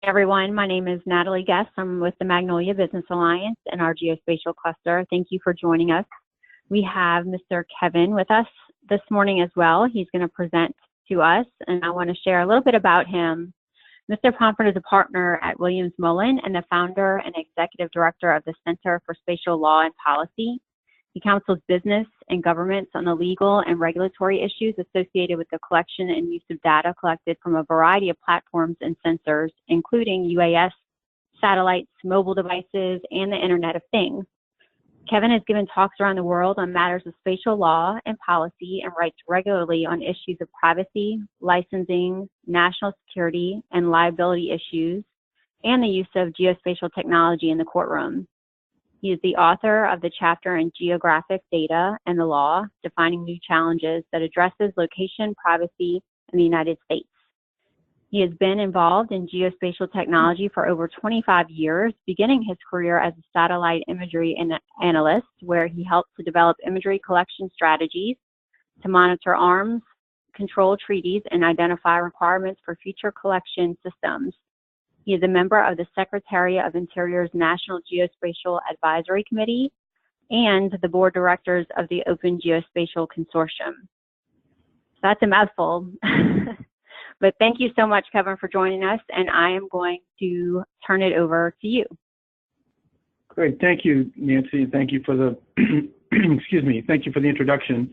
Everyone, my name is Natalie Guest. I'm with the Magnolia Business Alliance and our Geospatial Cluster. Thank you for joining us. We have Mr. Kevin with us this morning as well. He's going to present to us, and I want to share a little bit about him. Mr. Pomfret is a partner at Williams Mullen and the founder and executive director of the Center for Spatial Law and Policy. He counsels business and governments on the legal and regulatory issues associated with the collection and use of data collected from a variety of platforms and sensors, including UAS, satellites, mobile devices, and the Internet of Things. Kevin has given talks around the world on matters of spatial law and policy and writes regularly on issues of privacy, licensing, national security, and liability issues, and the use of geospatial technology in the courtroom. He is the author of the chapter in Geographic Data and the Law, Defining New Challenges, that addresses location privacy in the United States. He has been involved in geospatial technology for over 25 years, beginning his career as a satellite imagery analyst, where he helped to develop imagery collection strategies to monitor arms, control treaties, and identify requirements for future collection systems. He is a member of the Secretary of Interior's National Geospatial Advisory Committee and the board directors of the Open Geospatial Consortium. So that's a mouthful. But thank you so much, Kevin, for joining us, and I am going to turn it over to you. Great. Thank you, Nancy. Thank you for the excuse me. Thank you for the introduction.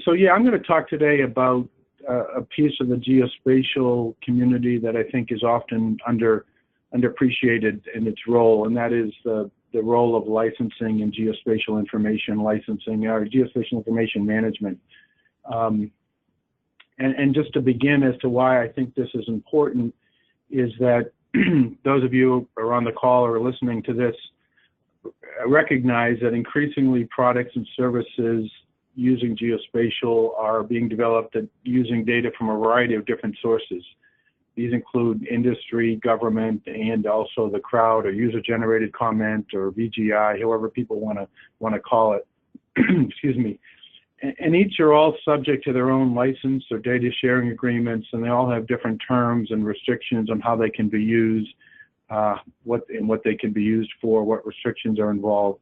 So yeah, I'm going to talk today about a piece of the geospatial community that I think is often underappreciated in its role, and that is the role of licensing and geospatial information licensing, or geospatial information management. And just to begin as to why I think this is important is that those of you who are on the call or listening to this recognize that increasingly products and services using geospatial are being developed using data from a variety of different sources. These include industry, government, and also the crowd or user-generated comment or VGI, however people want to call it. Excuse me. And each are all subject to their own license or data sharing agreements, and they all have different terms and restrictions on how they can be used, what they can be used for, what restrictions are involved.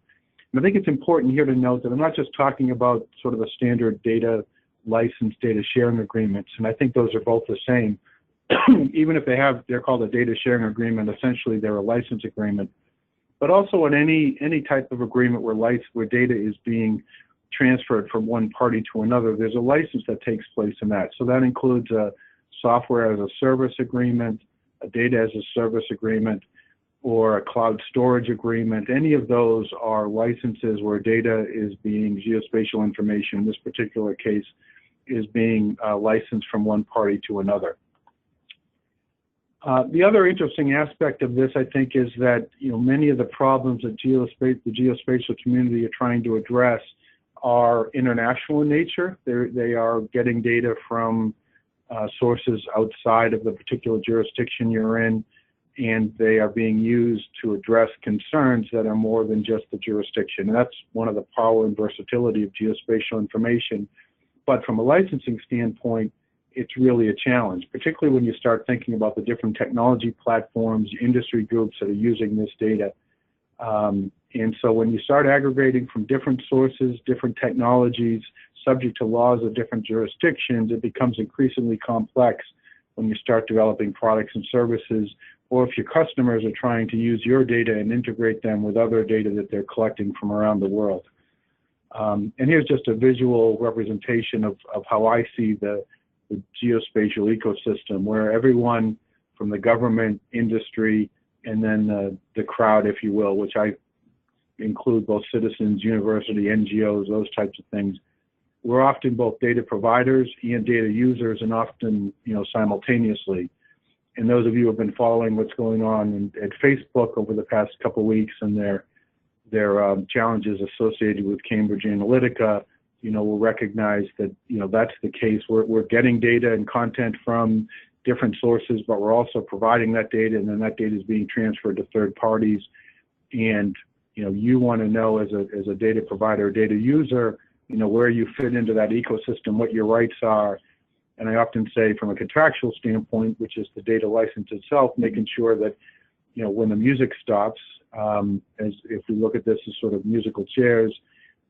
And I think it's important here to note that I'm not just talking about sort of a standard data license, data sharing agreements, and I think those are both the same. Even if they're called a data sharing agreement, essentially they're a license agreement. But also in any type of agreement where data is being transferred from one party to another, there's a license that takes place in that. So that includes a software as a service agreement, a data as a service agreement, or a cloud storage agreement. Any of those are licenses where data is being, geospatial information in this particular case, is being licensed from one party to another. The other interesting aspect of this, I think, is that many of the problems that the geospatial community are trying to address are international in nature. They are getting data from sources outside of the particular jurisdiction you're in, and they are being used to address concerns that are more than just the jurisdiction. And that's one of the power and versatility of geospatial information. But from a licensing standpoint, it's really a challenge, particularly when you start thinking about the different technology platforms, industry groups that are using this data. And so when you start aggregating from different sources, different technologies, subject to laws of different jurisdictions, it becomes increasingly complex when you start developing products and services, or if your customers are trying to use your data and integrate them with other data that they're collecting from around the world. And here's just a visual representation of how I see the geospatial ecosystem, where everyone from the government, industry, and then the crowd, if you will, which I include both citizens, university, NGOs, those types of things. We're often both data providers and data users, and often, simultaneously. And those of you who have been following what's going on at Facebook over the past couple of weeks and their challenges associated with Cambridge Analytica, will recognize that, that's the case. We're getting data and content from different sources, but we're also providing that data, and then that data is being transferred to third parties. And you want to know as a data provider, data user, where you fit into that ecosystem, what your rights are, And I often say from a contractual standpoint, which is the data license itself, making sure that, when the music stops, as if we look at this as sort of musical chairs,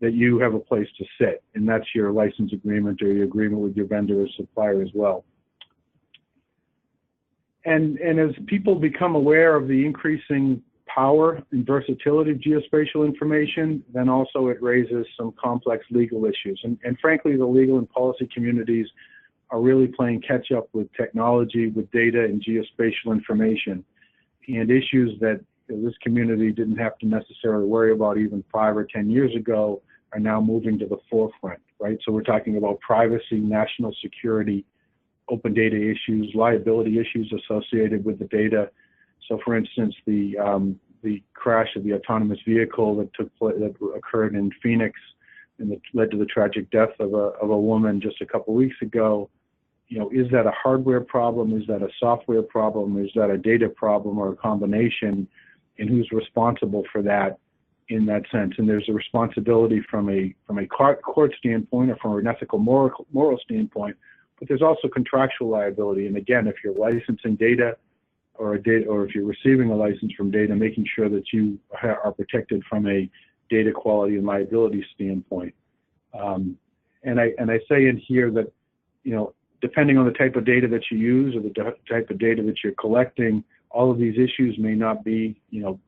that you have a place to sit, and that's your license agreement or your agreement with your vendor or supplier as well. And as people become aware of the increasing power and versatility of geospatial information, then also it raises some complex legal issues. And frankly, the legal and policy communities are really playing catch up with technology, with data and geospatial information, and issues that this community didn't have to necessarily worry about even 5 or 10 years ago are now moving to the forefront, right? So we're talking about privacy, national security, open data issues, liability issues associated with the data. So for instance, the crash of the autonomous vehicle that occurred in Phoenix and that led to the tragic death of a woman just a couple weeks ago, is that a hardware problem? Is that a software problem? Is that a data problem or a combination? And who's responsible for that in that sense? And there's a responsibility from a court standpoint or from an ethical moral standpoint, but there's also contractual liability. And again, if you're licensing data or if you're receiving a license from data, making sure that you are protected from a data quality and liability standpoint. And I say in here that, depending on the type of data that you use or the type of data that you're collecting, all of these issues may not be,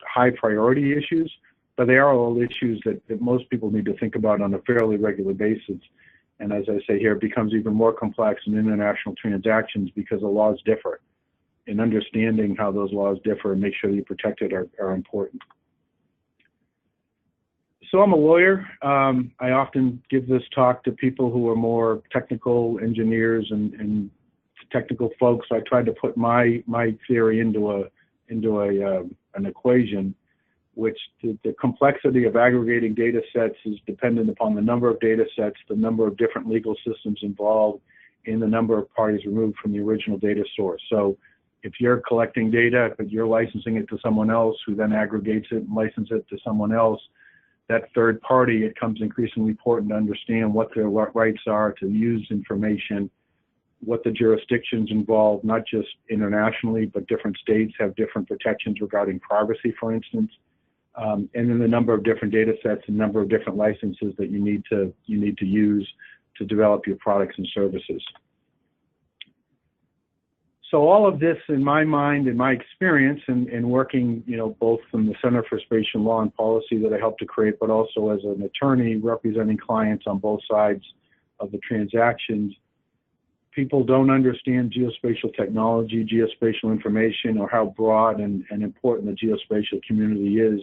high priority issues, but they are all issues that most people need to think about on a fairly regular basis. And as I say here, it becomes even more complex in international transactions because the laws differ. And understanding how those laws differ and make sure that you're protected are important. So I'm a lawyer. I often give this talk to people who are more technical engineers and technical folks. So I tried to put my theory into an equation, which the complexity of aggregating data sets is dependent upon the number of data sets, the number of different legal systems involved, and the number of parties removed from the original data source. So if you're collecting data, but you're licensing it to someone else who then aggregates it and licenses it to someone else, that third party, it becomes increasingly important to understand what their rights are to use information, what the jurisdictions involved, not just internationally, but different states have different protections regarding privacy, for instance, and then the number of different data sets and number of different licenses that you need to use to develop your products and services. So all of this, in my mind, in my experience, in working, both from the Center for Spatial Law and Policy that I helped to create, but also as an attorney representing clients on both sides of the transactions, people don't understand geospatial technology, geospatial information, or how broad and important the geospatial community is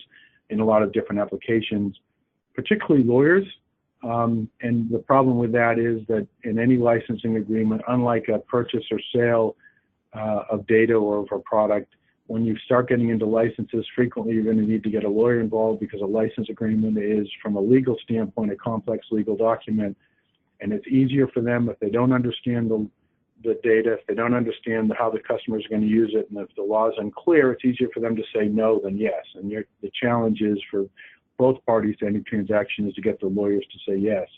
in a lot of different applications, particularly lawyers. And the problem with that is that in any licensing agreement, unlike a purchase or sale of data or of a product, when you start getting into licenses, frequently you're going to need to get a lawyer involved because a license agreement is, from a legal standpoint, a complex legal document. And it's easier for them if they don't understand the data, if they don't understand how the customers are going to use it, and if the law is unclear, it's easier for them to say no than yes. And the challenge is for both parties to any transaction is to get the lawyers to say yes.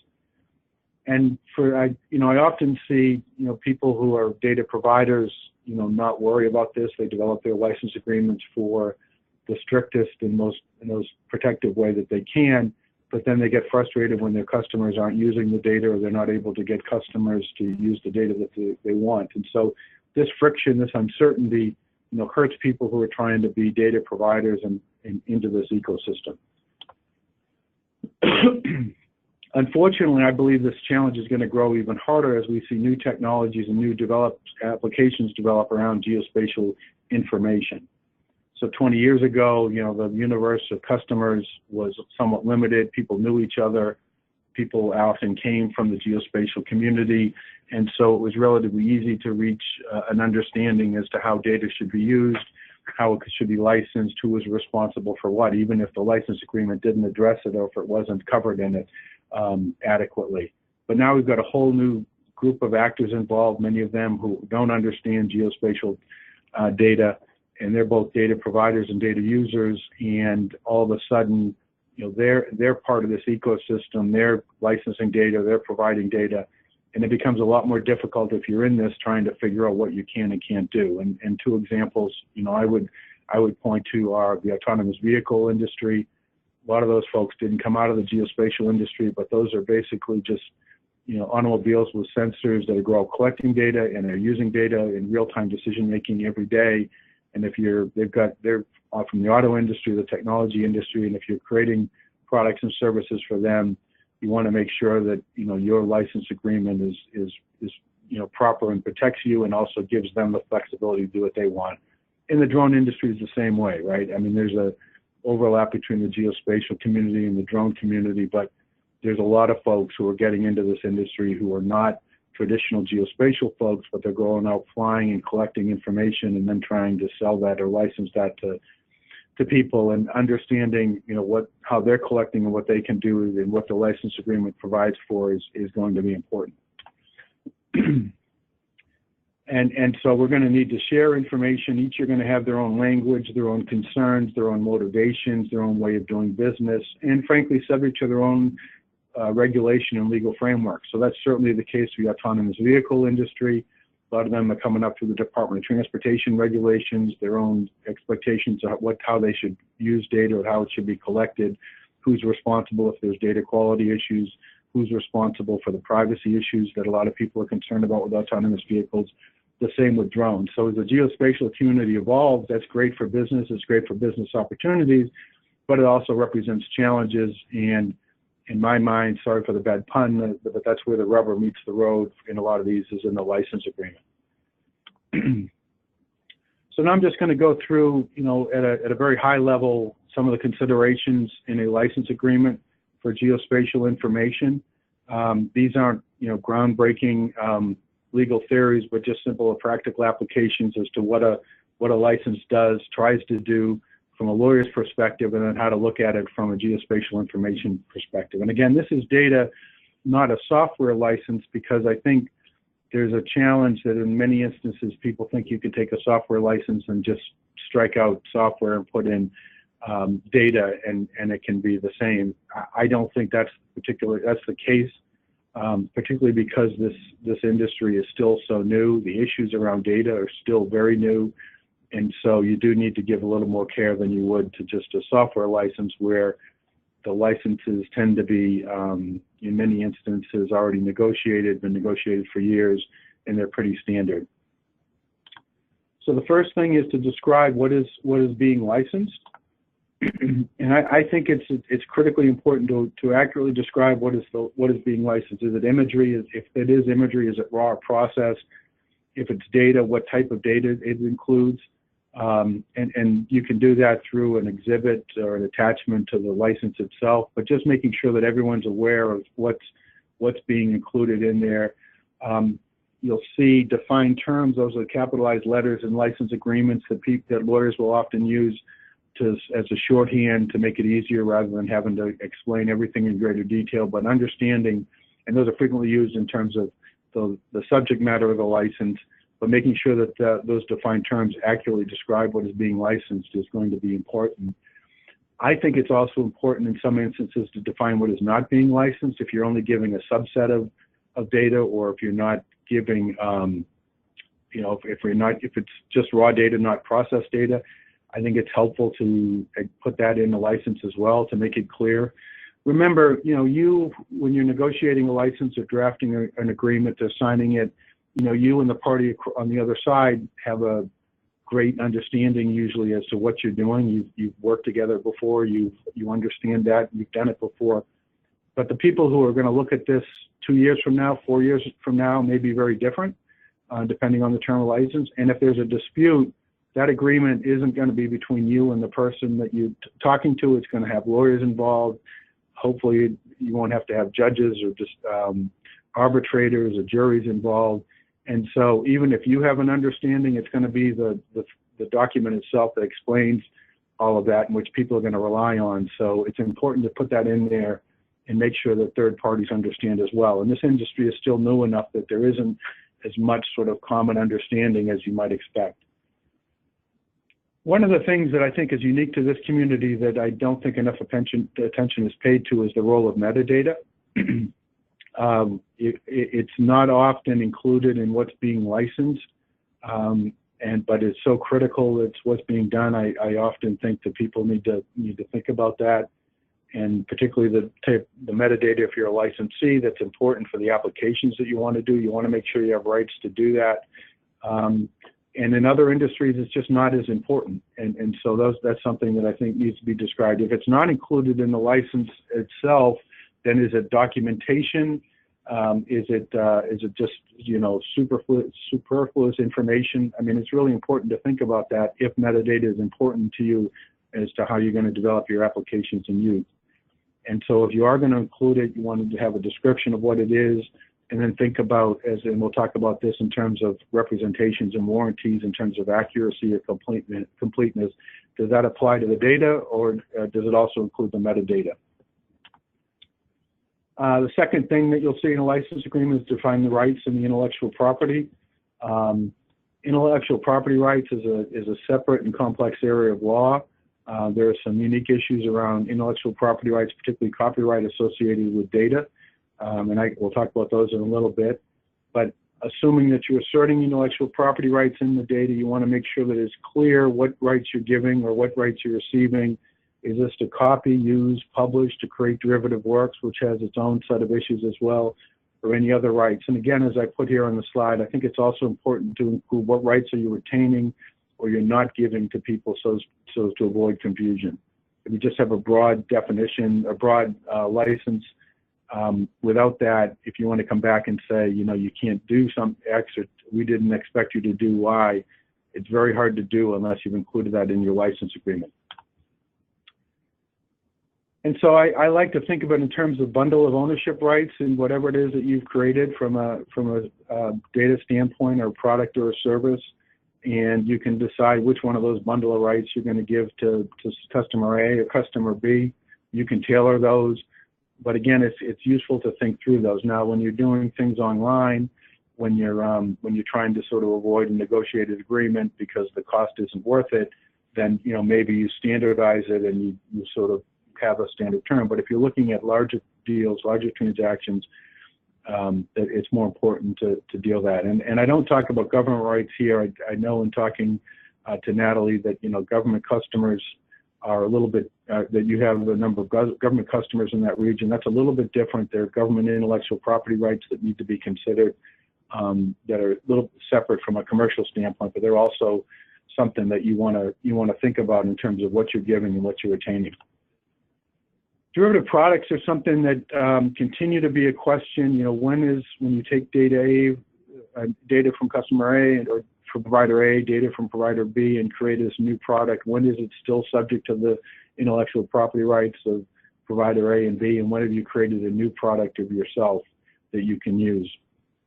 And I often see, people who are data providers, not worry about this. They develop their license agreements for the strictest and most protective way that they can, but then they get frustrated when their customers aren't using the data or they're not able to get customers to use the data that they want. And so this friction, this uncertainty, hurts people who are trying to be data providers and into this ecosystem. Unfortunately, I believe this challenge is going to grow even harder as we see new technologies and new applications develop around geospatial information. So 20 years ago, the universe of customers was somewhat limited. People knew each other. People often came from the geospatial community. And so it was relatively easy to reach an understanding as to how data should be used, how it should be licensed, who was responsible for what, even if the license agreement didn't address it or if it wasn't covered in it adequately. But now we've got a whole new group of actors involved, many of them who don't understand geospatial data, and they're both data providers and data users, and all of a sudden, they're part of this ecosystem, they're licensing data, they're providing data, And it becomes a lot more difficult if you're in this trying to figure out what you can and can't do. And two examples, I would point to are the autonomous vehicle industry. A lot of those folks didn't come out of the geospatial industry, but those are basically just automobiles with sensors that are collecting data and they're using data in real-time decision making every day. And if they're from the auto industry, the technology industry, and if you're creating products and services for them, you want to make sure that your license agreement is proper and protects you, and also gives them the flexibility to do what they want. In the drone industry is the same way, right? I mean, there's a overlap between the geospatial community and the drone community, but there's a lot of folks who are getting into this industry who are not traditional geospatial folks, but they're going out flying and collecting information and then trying to sell that or license that to people, and understanding how they're collecting and what they can do and what the license agreement provides for is going to be important. And so we're going to need to share information. Each are going to have their own language, their own concerns, their own motivations, their own way of doing business, and frankly subject to their own regulation and legal framework. So that's certainly the case for the autonomous vehicle industry. A lot of them are coming up through the Department of Transportation regulations, their own expectations of how they should use data or how it should be collected, who's responsible if there's data quality issues, who's responsible for the privacy issues that a lot of people are concerned about with autonomous vehicles. The same with drones. So as the geospatial community evolves, that's great for business, it's great for business opportunities, but it also represents challenges. And in my mind, sorry for the bad pun, but that's where the rubber meets the road in a lot of these, is in the license agreement. So now I'm just going to go through, at a very high level, some of the considerations in a license agreement for geospatial information. These aren't, groundbreaking legal theories, but just simple practical applications as to what a license tries to do from a lawyer's perspective, and then how to look at it from a geospatial information perspective. And again, this is data, not a software license, because I think there's a challenge that in many instances people think you can take a software license and just strike out software and put in data and it can be the same. I don't think that's the case, particularly because this industry is still so new. The issues around data are still very new. And so you do need to give a little more care than you would to just a software license, where the licenses tend to be, in many instances, already been negotiated for years, and they're pretty standard. So the first thing is to describe what is being licensed. And I think it's critically important to accurately describe what is being licensed. Is it imagery? If it is imagery, is it raw or processed? If it's data, what type of data it includes? And you can do that through an exhibit or an attachment to the license itself, but just making sure that everyone's aware of what's being included in there. You'll see defined terms. Those are capitalized letters in license agreements that lawyers will often use as a shorthand to make it easier, rather than having to explain everything in greater detail, but understanding, and those are frequently used in terms of the subject matter of the license, but making sure that those defined terms accurately describe what is being licensed is going to be important. I think it's also important in some instances to define what is not being licensed. If you're only giving a subset of data, or if you're not giving, if it's just raw data, not processed data, I think it's helpful to put that in the license as well to make it clear. Remember, when you're negotiating a license or drafting an agreement or signing it, you and the party on the other side have a great understanding usually as to what you're doing. You've worked together before, you understand that, you've done it before. But the people who are going to look at this 2 years from now, 4 years from now, may be very different, depending on the term of license. And if there's a dispute, that agreement isn't going to be between you and the person that you're talking to. It's going to have lawyers involved. Hopefully you won't have to have judges or just arbitrators or juries involved. And so even if you have an understanding, it's going to be the document itself that explains all of that, and which people are going to rely on. So it's important to put that in there and make sure that third parties understand as well. And this industry is still new enough that there isn't as much sort of common understanding as you might expect. One of the things that I think is unique to this community that I don't think enough attention is paid to is the role of metadata. It's not often included in what's being licensed, but it's so critical. It's what's being done. I often think that people need to think about that, and particularly the metadata. If you're a licensee, that's important for the applications that you want to do. You want to make sure you have rights to do that. And in other industries, it's just not as important. And so that's something that I think needs to be described. If it's not included in the license itself, then is it documentation? Is it just, superfluous information? I mean, it's really important to think about that if metadata is important to you as to how you're going to develop your applications and use. And so if you are going to include it, you want to have a description of what it is, and then think about, and we'll talk about this in terms of representations and warranties, in terms of accuracy or completeness. Does that apply to the data, or does it also include the metadata? The second thing that you'll see in a license agreement is define the rights and the intellectual property. Intellectual property rights is a separate and complex area of law. There are some unique issues around intellectual property rights, particularly copyright associated with data. And we'll talk about those in a little bit. But assuming that you're asserting intellectual property rights in the data, you want to make sure that it's clear what rights you're giving or what rights you're receiving. Is this to copy, use, publish, to create derivative works, which has its own set of issues as well, or any other rights? And again, as I put here on the slide, I think it's also important to include what rights are you retaining or you're not giving to people so as to avoid confusion. If you just have a broad definition, a broad license, without that, if you want to come back and say, you can't do some X, or we didn't expect you to do Y, it's very hard to do unless you've included that in your license agreement. And so I like to think of it in terms of bundle of ownership rights and whatever it is that you've created from a data standpoint, or product or a service, and you can decide which one of those bundle of rights you're going to give to customer A or customer B. You can tailor those. But again, it's useful to think through those. Now, when you're doing things online, when you're trying to sort of avoid a negotiated agreement because the cost isn't worth it, then maybe you standardize it and you sort of have a standard term. But if you're looking at larger deals, larger transactions, it's more important to deal that. And I don't talk about government rights here. I know in talking to Natalie that government customers are a little bit, that you have a number of government customers in that region. That's a little bit different. There are government intellectual property rights that need to be considered, that are a little separate from a commercial standpoint, but they're also something that you want to think about in terms of what you're giving and what you're retaining. Derivative products are something that continue to be a question. When you take data from customer A or from provider A, data from provider B, and create this new product, when is it still subject to the intellectual property rights of provider A and B, and when have you created a new product of yourself that you can use?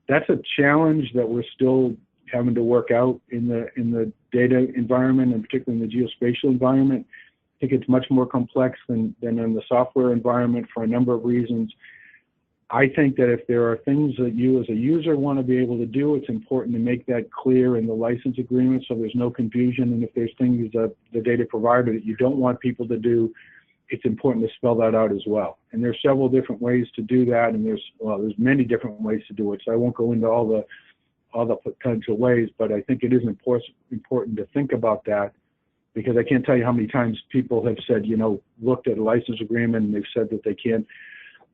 That's a challenge that we're still having to work out in the data environment, and particularly in the geospatial environment. I think it's much more complex than in the software environment for a number of reasons. I think that if there are things that you as a user want to be able to do, it's important to make that clear in the license agreement so there's no confusion. And if there's things that the data provider that you don't want people to do, it's important to spell that out as well. And there's several different ways to do that, and there's many different ways to do it. So I won't go into all the potential ways, but I think it is important to think about that, because I can't tell you how many times people have said, looked at a license agreement and they've said that they can't,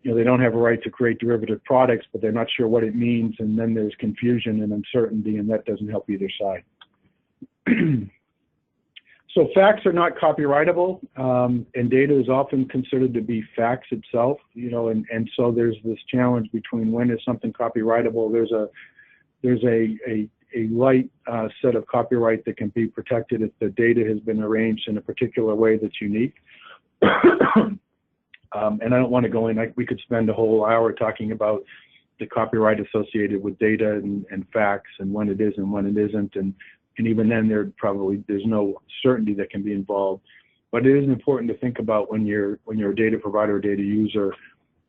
they don't have a right to create derivative products, but they're not sure what it means, and then there's confusion and uncertainty, and that doesn't help either side. So facts are not copyrightable, and data is often considered to be facts itself, and so there's this challenge between when is something copyrightable. There's a light set of copyright that can be protected if the data has been arranged in a particular way that's unique. And I don't want to go in, we could spend a whole hour talking about the copyright associated with data and facts, and when it is and when it isn't, and even then there's no certainty that can be involved. But it is important to think about when you're a data provider or data user,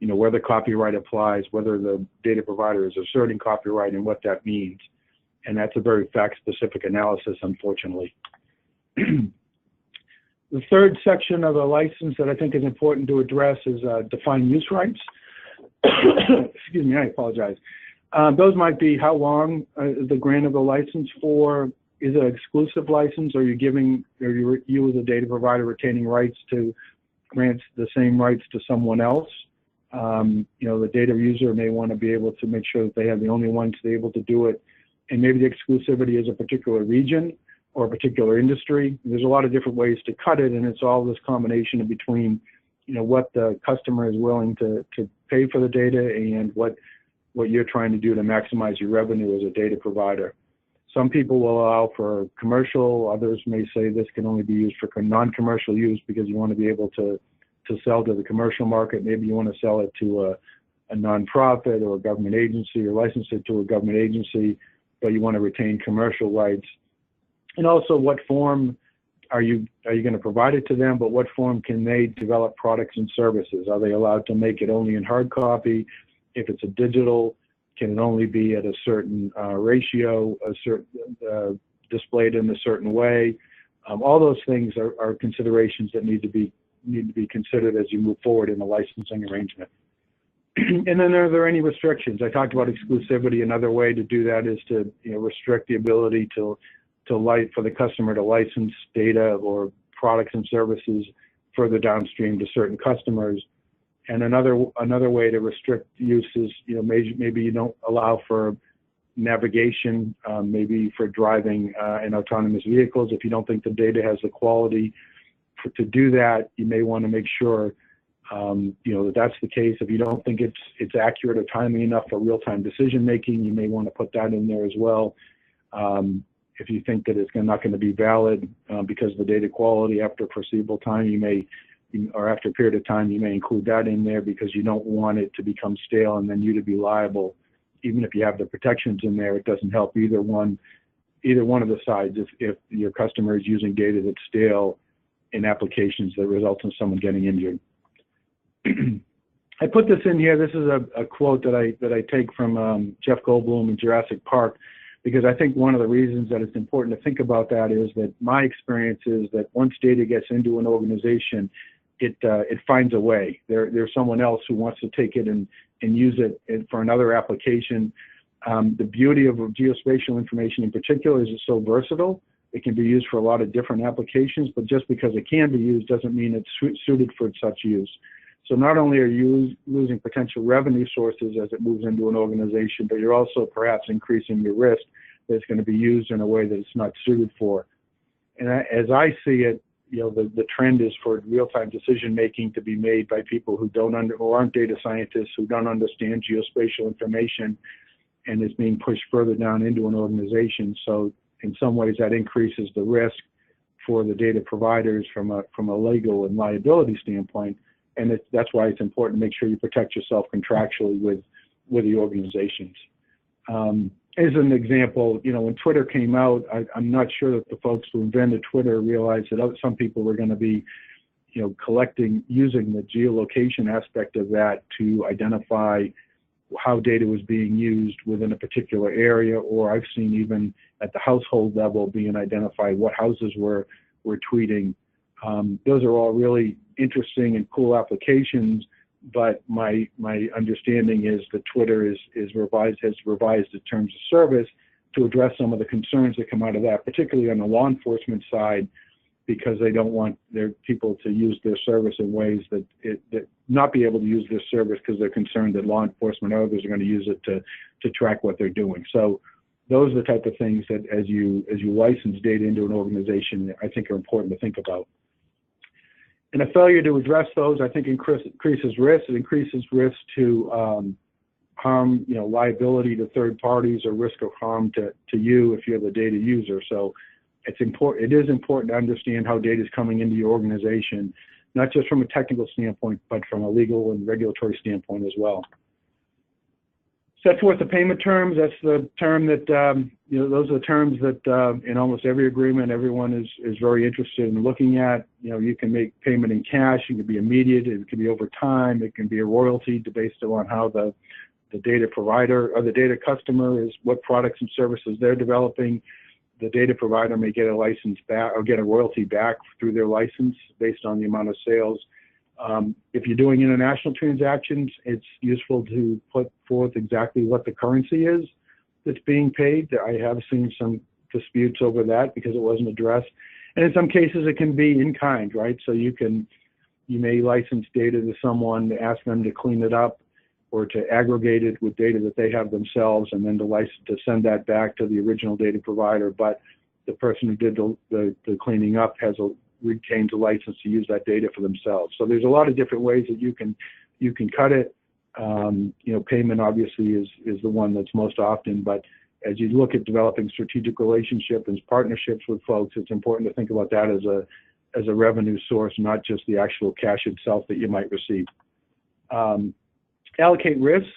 whether copyright applies, whether the data provider is asserting copyright, and what that means. And that's a very fact-specific analysis, unfortunately. The third section of a license that I think is important to address is define use rights. excuse me, I apologize. Those might be how long the grant of the license for. Is it an exclusive license, or you as a data provider retaining rights to grant the same rights to someone else? The data user may want to be able to make sure that they have the only ones to be able to do it, and maybe the exclusivity is a particular region or a particular industry. There's a lot of different ways to cut it, and it's all this combination of between, what the customer is willing to pay for the data and what you're trying to do to maximize your revenue as a data provider. Some people will allow for commercial, others may say this can only be used for non-commercial use because you want to be able to sell to the commercial market. Maybe you want to sell it to a nonprofit or a government agency, or license it to a government agency, but you want to retain commercial rights. And also, what form are you going to provide it to them, but what form can they develop products and services? Are they allowed to make it only in hard copy? If it's a digital, can it only be at a certain ratio, displayed in a certain way? All those things are considerations that need to be considered as you move forward in a licensing arrangement. And then are there any restrictions? I talked about exclusivity. Another way to do that is to restrict the ability for the customer to license data or products and services further downstream to certain customers. And another way to restrict use is, maybe you don't allow for navigation, maybe for driving in autonomous vehicles. If you don't think the data has the quality to do that, you may want to make sure that that's the case. If you don't think it's accurate or timely enough for real-time decision making, you may want to put that in there as well. If you think that it's not going to be valid because of the data quality after a foreseeable time, or after a period of time, you may include that in there because you don't want it to become stale and then you to be liable. Even if you have the protections in there, it doesn't help either one of the sides if your customer is using data that's stale in applications that result in someone getting injured. I put this in here. This is a quote that I take from Jeff Goldblum in Jurassic Park, because I think one of the reasons that it's important to think about that is that my experience is that once data gets into an organization, it finds a way. There's someone else who wants to take it and use it for another application. The beauty of geospatial information in particular is it's so versatile. It can be used for a lot of different applications, but just because it can be used doesn't mean it's suited for such use. So not only are you losing potential revenue sources as it moves into an organization, but you're also perhaps increasing your risk that it's going to be used in a way that it's not suited for. And as I see it, the trend is for real-time decision-making to be made by people who aren't data scientists, who don't understand geospatial information, and it's being pushed further down into an organization. So in some ways that increases the risk for the data providers from a legal and liability standpoint. And that's why it's important to make sure you protect yourself contractually with the organizations. As an example, when Twitter came out, I'm not sure that the folks who invented Twitter realized that some people were going to be, using the geolocation aspect of that to identify how data was being used within a particular area, or I've seen even at the household level being identified what houses were tweeting. Those are all really interesting and cool applications, but my understanding is that Twitter has revised its terms of service to address some of the concerns that come out of that, particularly on the law enforcement side, because they don't want their people to use their service in ways that not be able to use their service because they're concerned that law enforcement or others are going to use it to track what they're doing. So those are the type of things that as you license data into an organization, I think are important to think about. And a failure to address those, I think, increases risk. It increases risk to harm, liability to third parties, or risk of harm to you if you're the data user. So it is important to understand how data is coming into your organization, not just from a technical standpoint, but from a legal and regulatory standpoint as well. Set forth the payment terms. That's the term that, those are the terms that in almost every agreement, everyone is very interested in looking at. You can make payment in cash. It can be immediate. It can be over time. It can be a royalty based on how the data provider or the data customer is, what products and services they're developing. The data provider may get a license back or get a royalty back through their license based on the amount of sales. If you're doing international transactions, it's useful to put forth exactly what the currency is that's being paid. I have seen some disputes over that because it wasn't addressed. And in some cases, it can be in kind, right? So you may license data to someone, to ask them to clean it up or to aggregate it with data that they have themselves, and then to send that back to the original data provider. But the person who did the cleaning up retains a license to use that data for themselves. So there's a lot of different ways that you can cut it. Payment obviously is the one that's most often, but as you look at developing strategic relationships and partnerships with folks, it's important to think about that as a revenue source, not just the actual cash itself that you might receive. Allocate risks.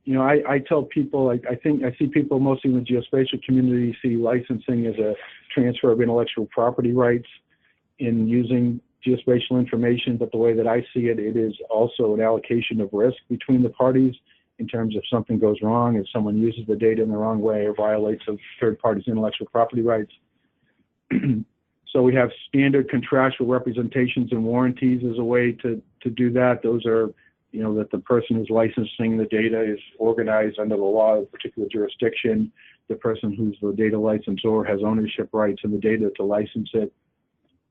I tell people, I see people mostly in the geospatial community see licensing as a transfer of intellectual property rights in using geospatial information, but the way that I see it, it is also an allocation of risk between the parties in terms of something goes wrong, if someone uses the data in the wrong way or violates a third party's intellectual property rights. So we have standard contractual representations and warranties as a way to do that. Those are, that the person who's licensing the data is organized under the law of a particular jurisdiction. The person who's the data licensor has ownership rights in the data to license it.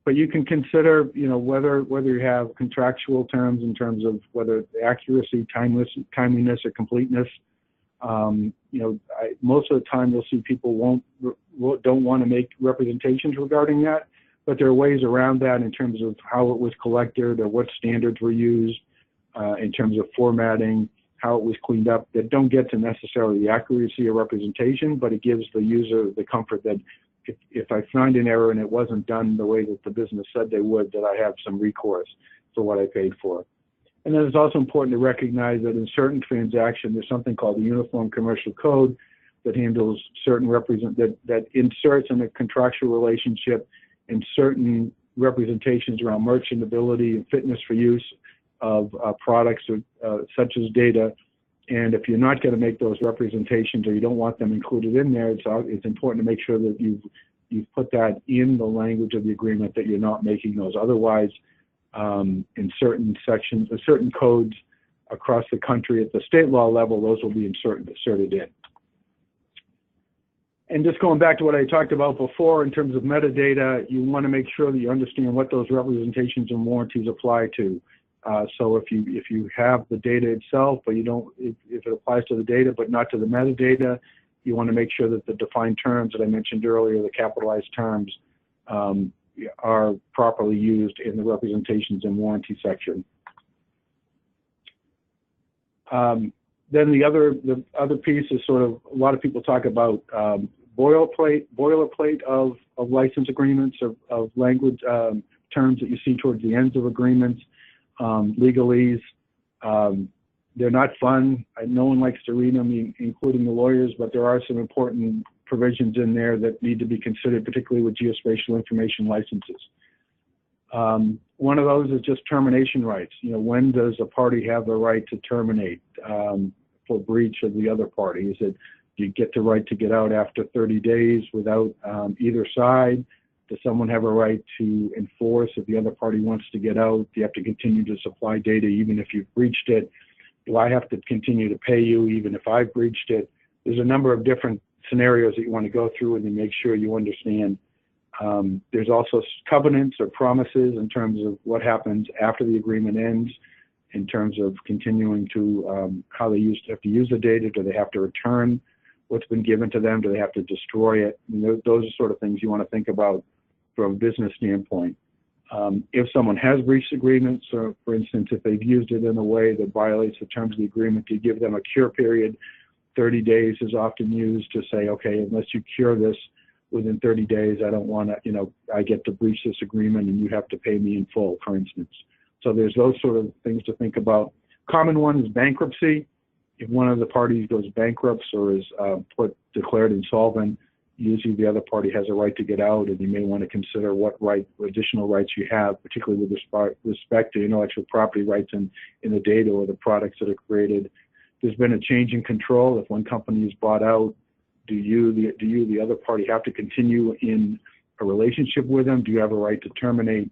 But you can consider, whether you have contractual terms in terms of whether accuracy, timeliness, or completeness. Most of the time you'll see people don't want to make representations regarding that, but there are ways around that in terms of how it was collected or what standards were used, in terms of formatting, how it was cleaned up, that don't get to necessarily the accuracy of representation, but it gives the user the comfort that if I find an error and it wasn't done the way that the business said they would, that I have some recourse for what I paid for. And then it's also important to recognize that in certain transactions, there's something called the Uniform Commercial Code that handles certain that inserts in a contractual relationship in certain representations around merchantability and fitness for use of products such as data. And if you're not going to make those representations or you don't want them included in there, it's important to make sure that you've put that in the language of the agreement, that you're not making those. Otherwise, in certain sections, certain codes across the country at the state law level, those will be inserted in. And just going back to what I talked about before in terms of metadata, you want to make sure that you understand what those representations and warranties apply to. So if you have the data itself, but you don't, if it applies to the data but not to the metadata, you want to make sure that the defined terms that I mentioned earlier, the capitalized terms, are properly used in the representations and warranty section. Then the other piece is sort of, a lot of people talk about boilerplate of license agreements, of language terms that you see towards the ends of agreements. Legalese, they're not fun. No one likes to read them, including the lawyers, but there are some important provisions in there that need to be considered, particularly with geospatial information licenses. One of those is just termination rights. When does a party have the right to terminate for breach of the other party? Is it, do you get the right to get out after 30 days without either side? Does someone have a right to enforce if the other party wants to get out? Do you have to continue to supply data even if you've breached it? Do I have to continue to pay you even if I've breached it? There's a number of different scenarios that you want to go through and you make sure you understand. There's also covenants or promises in terms of what happens after the agreement ends, in terms of continuing to how they have to use the data. Do they have to return what's been given to them? Do they have to destroy it? Those are sort of things you want to think about from a business standpoint. If someone has breached agreements, or for instance, if they've used it in a way that violates the terms of the agreement, you give them a cure period. 30 days is often used to say, okay, unless you cure this within 30 days, I don't want to, I get to breach this agreement and you have to pay me in full, for instance. So there's those sort of things to think about. Common one is bankruptcy. If one of the parties goes bankrupt or is declared insolvent, usually the other party has a right to get out, and you may want to consider what additional rights you have, particularly with respect to intellectual property rights in the data or the products that are created. There's been a change in control. If one company is bought out, do you, the other party, have to continue in a relationship with them? Do you have a right to terminate?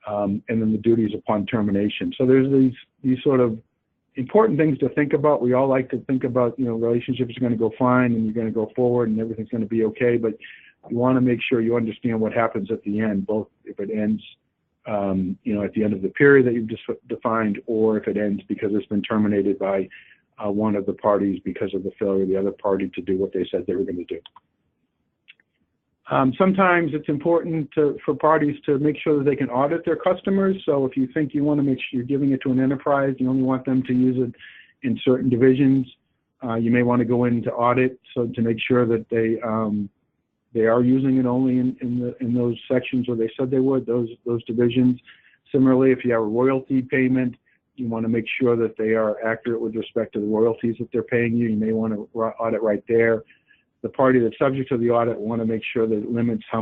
and then the duties upon termination. So there's these sort of important things to think about. We all like to think about, relationships are going to go fine and you're going to go forward and everything's going to be okay, but you want to make sure you understand what happens at the end, both if it ends, at the end of the period that you've just defined, or if it ends because it's been terminated by one of the parties because of the failure of the other party to do what they said they were going to do. Sometimes it's important for parties to make sure that they can audit their customers. So if you think you want to make sure you're giving it to an enterprise, you only want them to use it in certain divisions, you may want to go into audit so to make sure that they are using it only in those sections where they said they would, those divisions. Similarly, if you have a royalty payment, you want to make sure that they are accurate with respect to the royalties that they're paying you. You may want to audit right there. The party that's subject to the audit will want to make sure that it limits how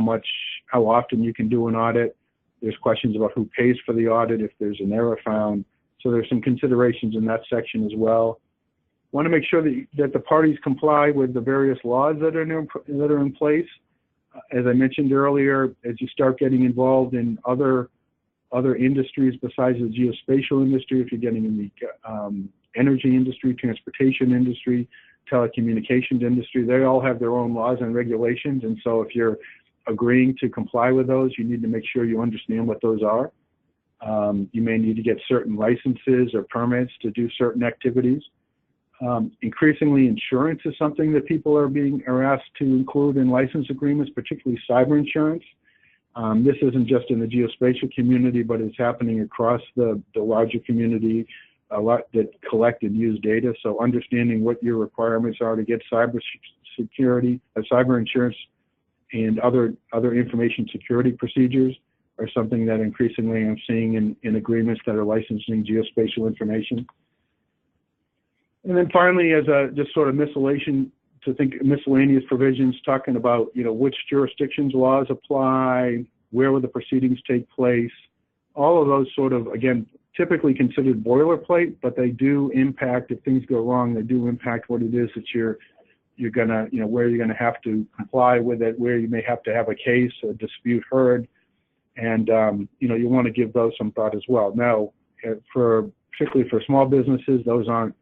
often you can do an audit. There's questions about who pays for the audit if there's an error found. So there's some considerations in that section as well. Want to make sure that the parties comply with the various laws that are in place. As I mentioned earlier, as you start getting involved in other industries besides the geospatial industry, if you're getting in the energy industry, transportation industry, telecommunications industry, they all have their own laws and regulations. And so if you're agreeing to comply with those, you need to make sure you understand what those are. You may need to get certain licenses or permits to do certain activities. Increasingly, insurance is something that people are asked to include in license agreements, particularly cyber insurance. This isn't just in the geospatial community, but it's happening across the larger community, a lot that collect and use data. So understanding what your requirements are to get cyber security, cyber insurance, and other information security procedures are something that increasingly I'm seeing in agreements that are licensing geospatial information. And then finally, as a just sort of miscellaneous provisions, talking about which jurisdictions laws apply, where will the proceedings take place, all of those sort of, again, typically considered boilerplate, but they do impact, if things go wrong, they do impact what it is that you're gonna, where you're gonna have to comply with it, where you may have to have a case, a dispute heard, and you want to give those some thought as well. Now, particularly for small businesses, those aren't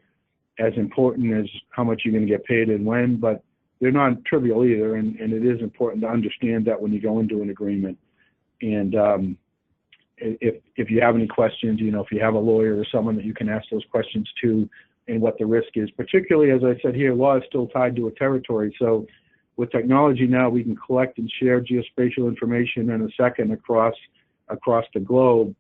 as important as how much you're going to get paid and when, but they're not trivial either, and it is important to understand that when you go into an agreement. And if you have any questions, if you have a lawyer or someone that you can ask those questions to, and what the risk is, particularly, as I said here, law is still tied to a territory. So with technology now, we can collect and share geospatial information in a second across the globe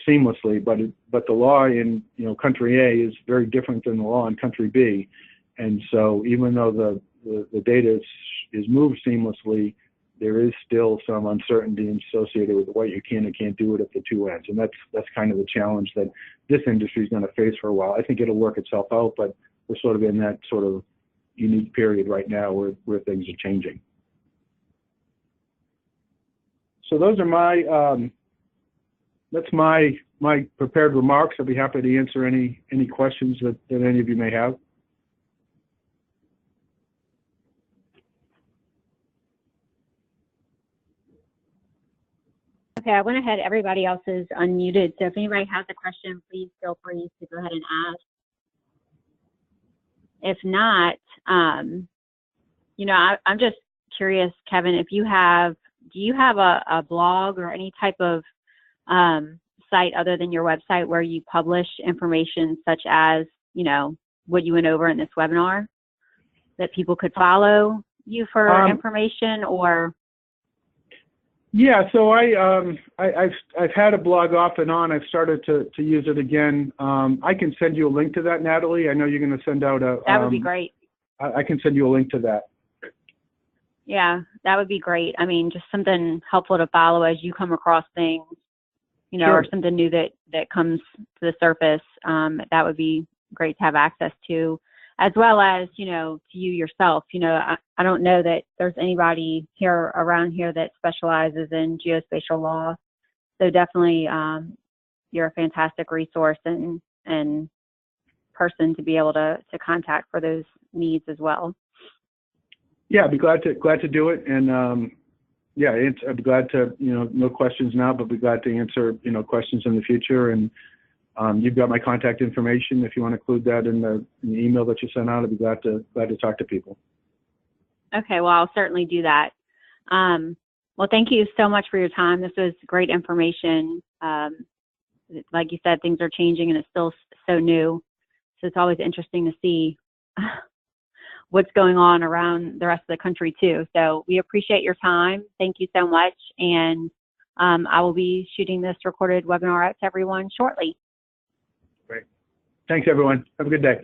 seamlessly, but the law in country A is very different than the law in country B, and so even though the data is moved seamlessly, there is still some uncertainty associated with what you can and can't do it at the two ends, and that's kind of the challenge that this industry is going to face for a while. I think it'll work itself out, but we're sort of in that sort of unique period right now where things are changing. So those are that's my prepared remarks. I'll be happy to answer any questions that any of you may have. Okay, I went ahead. Everybody else is unmuted. So if anybody has a question, please feel free to go ahead and ask. If not, I'm just curious, Kevin, if you do you have a blog or any type of site other than your website where you publish information such as, what you went over in this webinar that people could follow you for information or? Yeah, so I've had a blog off and on. I've started to use it again. I can send you a link to that, Natalie. I know you're going to send out a. That would be great. I can send you a link to that. Yeah, that would be great. I mean, just something helpful to follow as you come across things, Sure. Or something new that comes to the surface. That would be great to have access to, as well as, to you yourself. I don't know that there's anybody here around here that specializes in geospatial law. So definitely you're a fantastic resource and person to be able to contact for those needs as well. Yeah, I'd be glad to do it. And Yeah, I'd be glad to, no questions now, but be glad to answer, questions in the future. And you've got my contact information. If you want to include that in the email that you sent out, I'd be glad to talk to people. Okay, well, I'll certainly do that. Well, thank you so much for your time. This was great information. Like you said, things are changing and it's still so new. So it's always interesting to see what's going on around the rest of the country too. So we appreciate your time. Thank you so much. And I will be shooting this recorded webinar out to everyone shortly. Great. Thanks, everyone. Have a good day.